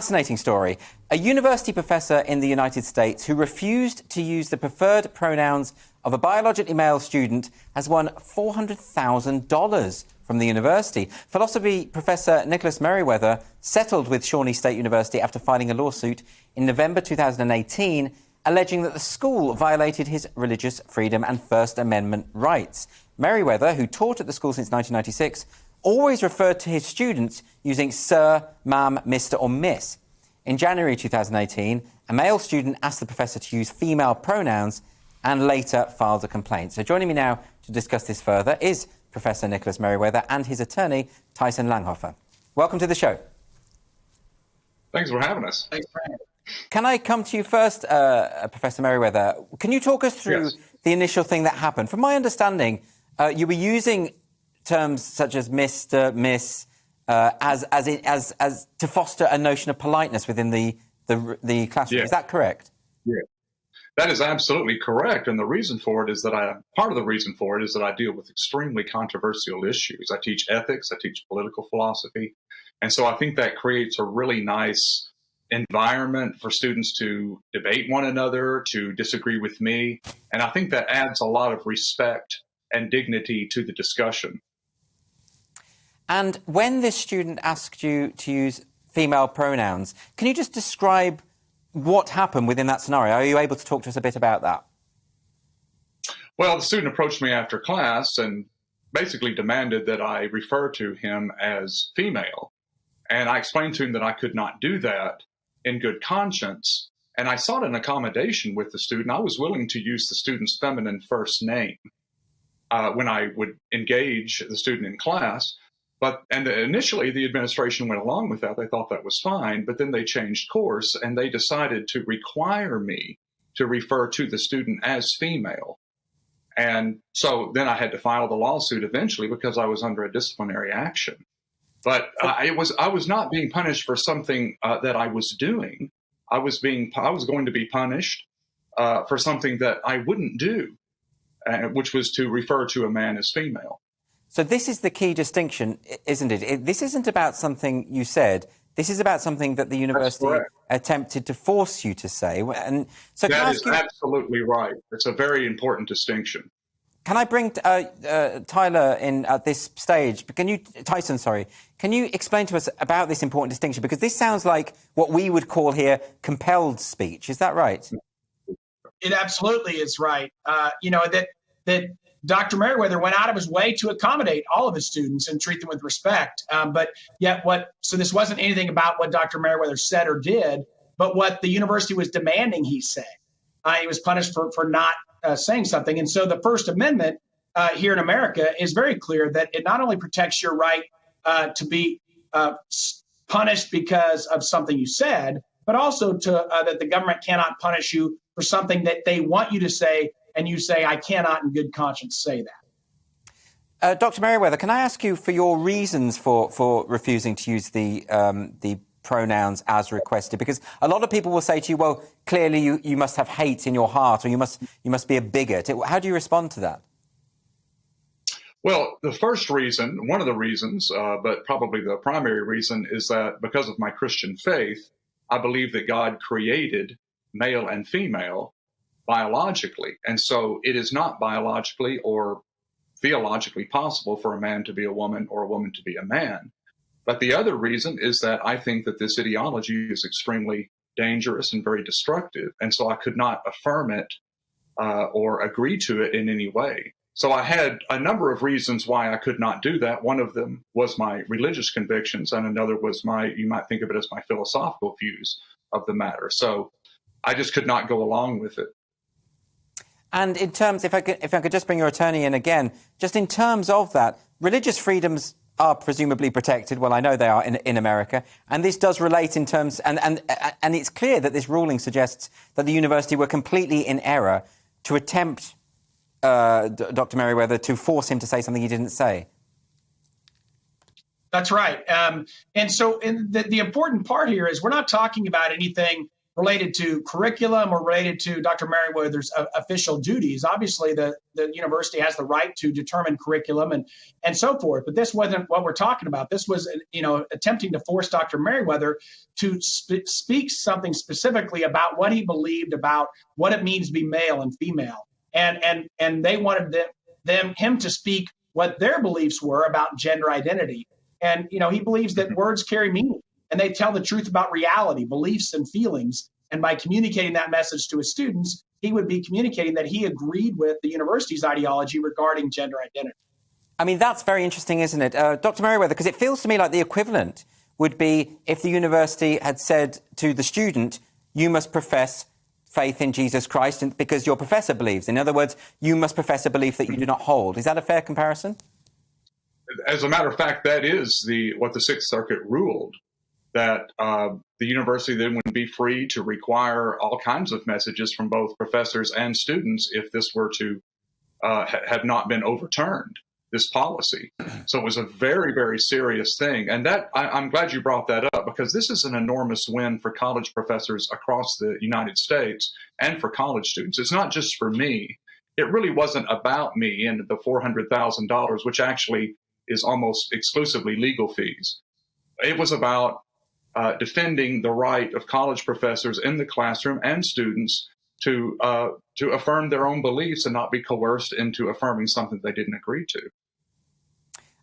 Fascinating story. A university professor in the United States who refused to use the preferred pronouns of a biologically male student has won $400,000 from the university. Philosophy professor Nicholas Meriwether settled with Shawnee State University after filing a lawsuit in November 2018, alleging that the school violated his religious freedom and First Amendment rights. Meriwether, who taught at the school since 1996, always referred to his students using Sir, Ma'am, Mr. or Miss. In January 2018, a male student asked the professor to use female pronouns and later filed a complaint. So joining me now to discuss this further is Professor Nicholas Meriwether and his attorney, Tyson Langhofer. Welcome to the show. Thanks for having us. Thanks for having us. Can I come to you first, Professor Meriwether? Can you talk us through the initial thing that happened? From my understanding, you were using terms such as Mr., Miss, as to foster a notion of politeness within the classroom. Yeah. Is that correct? Yeah, that is absolutely correct. And the reason for it is that part of the reason for it is that I deal with extremely controversial issues. I teach ethics, I teach political philosophy. And so I think that creates a really nice environment for students to debate one another, to disagree with me. And I think that adds a lot of respect and dignity to the discussion. And when this student asked you to use female pronouns, can you just describe what happened within that scenario? Are you able to talk to us a bit about that? Well, the student approached me after class and basically demanded that I refer to him as female. And I explained to him that I could not do that in good conscience. And I sought an accommodation with the student. I was willing to use the student's feminine first name when I would engage the student in class. And initially, the administration went along with that. They thought that was fine, but then they changed course and they decided to require me to refer to the student as female. And so then I had to file the lawsuit eventually because I was under a disciplinary action. But I was not being punished for something that I was doing. I was going to be punished for something that I wouldn't do, which was to refer to a man as female. So this is the key distinction, isn't it? This isn't about something you said. This is about something that the university attempted to force you to say. And so that is absolutely right. It's a very important distinction. Can I bring Tyler in at this stage? Tyson, can you explain to us about this important distinction? Because this sounds like what we would call here compelled speech. Is that right? It absolutely is right. That Dr. Meriwether went out of his way to accommodate all of his students and treat them with respect. So this wasn't anything about what Dr. Meriwether said or did, but what the university was demanding he say. He was punished for not saying something. And so the First Amendment here in America is very clear that it not only protects your right to be punished because of something you said, but also that the government cannot punish you for something that they want you to say, and you say, I cannot in good conscience say that. Dr. Meriwether, can I ask you for your reasons for refusing to use the pronouns as requested? Because a lot of people will say to you, well, clearly you must have hate in your heart, or you must be a bigot. How do you respond to that? Well, the first reason, one of the reasons, but probably the primary reason, is that because of my Christian faith, I believe that God created male and female biologically. And so it is not biologically or theologically possible for a man to be a woman or a woman to be a man. But the other reason is that I think that this ideology is extremely dangerous and very destructive. And so I could not affirm it or agree to it in any way. So I had a number of reasons why I could not do that. One of them was my religious convictions, and another was you might think of it as my philosophical views of the matter. So I just could not go along with it. And in terms, if I could just bring your attorney in again, just in terms of that, religious freedoms are presumably protected. Well, I know they are in America. And this does relate in terms, and it's clear that this ruling suggests that the university were completely in error to attempt, Dr. Meriwether, to force him to say something he didn't say. That's right. And so the important part here is we're not talking about anything related to curriculum or related to Dr. Meriwether's official duties. Obviously, the university has the right to determine curriculum and so forth. But this wasn't what we're talking about. This was, attempting to force Dr. Meriwether to speak something specifically about what he believed about what it means to be male and female. And they wanted him to speak what their beliefs were about gender identity. And, he believes that words carry meaning and they tell the truth about reality, beliefs, and feelings. And by communicating that message to his students, he would be communicating that he agreed with the university's ideology regarding gender identity. I mean, that's very interesting, isn't it? Dr. Meriwether, because it feels to me like the equivalent would be if the university had said to the student, you must profess faith in Jesus Christ because your professor believes. In other words, you must profess a belief that you do not hold. Is that a fair comparison? As a matter of fact, that is what the Sixth Circuit ruled, that the university then would be free to require all kinds of messages from both professors and students if this were to have not been overturned, this policy. So it was a very, very serious thing. And that I'm glad you brought that up, because this is an enormous win for college professors across the United States and for college students. It's not just for me. It really wasn't about me and the $400,000, which actually is almost exclusively legal fees. It was about defending the right of college professors in the classroom and students to affirm their own beliefs and not be coerced into affirming something they didn't agree to.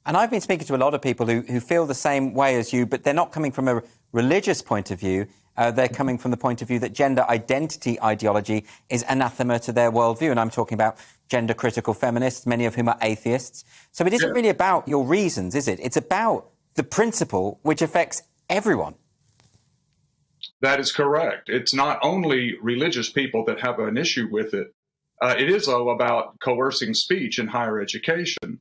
And I've been speaking to a lot of people who feel the same way as you, but they're not coming from a religious point of view. They're coming from the point of view that gender identity ideology is anathema to their worldview. And I'm talking about gender-critical feminists, many of whom are atheists. So it isn't really about your reasons, is it? It's about the principle which affects everyone. That is correct. It's not only religious people that have an issue with it. It is, though, about coercing speech in higher education.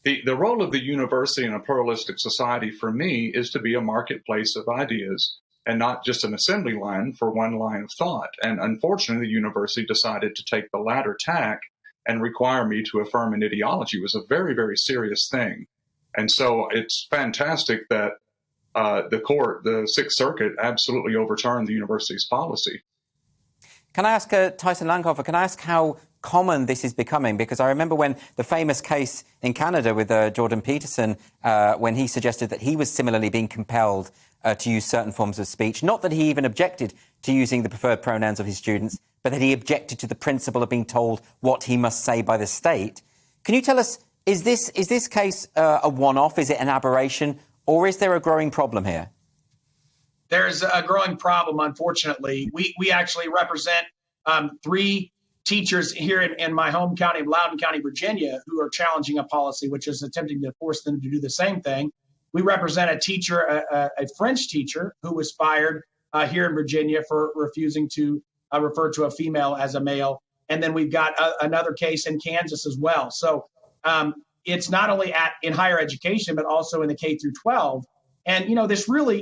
The role of the university in a pluralistic society, for me, is to be a marketplace of ideas and not just an assembly line for one line of thought. And unfortunately, the university decided to take the latter tack and require me to affirm an ideology. It was a very, very serious thing. And so it's fantastic that the Sixth Circuit absolutely overturned the university's policy. Can I ask Tyson Langhofer, can I ask how common this is becoming? Because I remember when the famous case in Canada with Jordan Peterson, when he suggested that he was similarly being compelled to use certain forms of speech, not that he even objected to using the preferred pronouns of his students, but that he objected to the principle of being told what he must say by the state. Can you tell us, is this case a one-off? Is it an aberration? Or is there a growing problem here? There's a growing problem, unfortunately. We actually represent 3 teachers here in my home county of Loudoun County, Virginia, who are challenging a policy which is attempting to force them to do the same thing. We represent a teacher, a French teacher, who was fired here in Virginia for refusing to refer to a female as a male. And then we've got another case in Kansas as well. So it's not only in higher education, but also in the K through 12. And, this really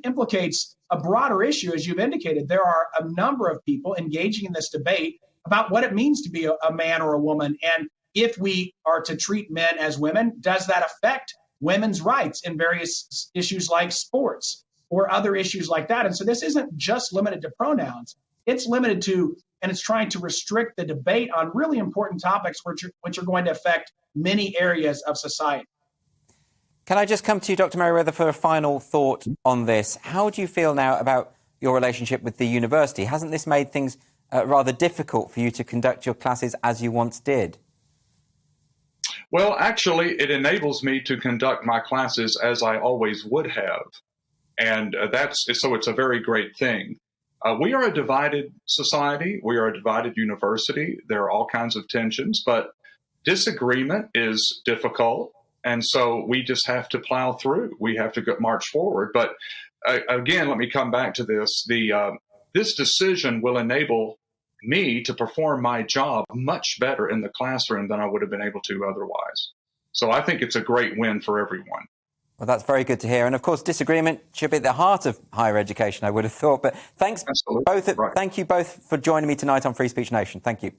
implicates a broader issue, as you've indicated. There are a number of people engaging in this debate about what it means to be a man or a woman. And if we are to treat men as women, does that affect women's rights in various issues like sports or other issues like that? And so this isn't just limited to pronouns. It's limited to, and it's trying to restrict the debate on really important topics which are going to affect many areas of society. Can I just come to you, Dr. Meriwether, for a final thought on this? How do you feel now about your relationship with the university? Hasn't this made things rather difficult for you to conduct your classes as you once did? Well, actually, it enables me to conduct my classes as I always would have. And so it's a very great thing. We are a divided society. We are a divided university. There are all kinds of tensions, but disagreement is difficult. And so we just have to plow through. We have to march forward. But again, let me come back to this. This decision will enable me to perform my job much better in the classroom than I would have been able to otherwise. So I think it's a great win for everyone. Well, that's very good to hear. And of course, disagreement should be at the heart of higher education, I would have thought. But thanks both. Right. Thank you both for joining me tonight on Free Speech Nation. Thank you.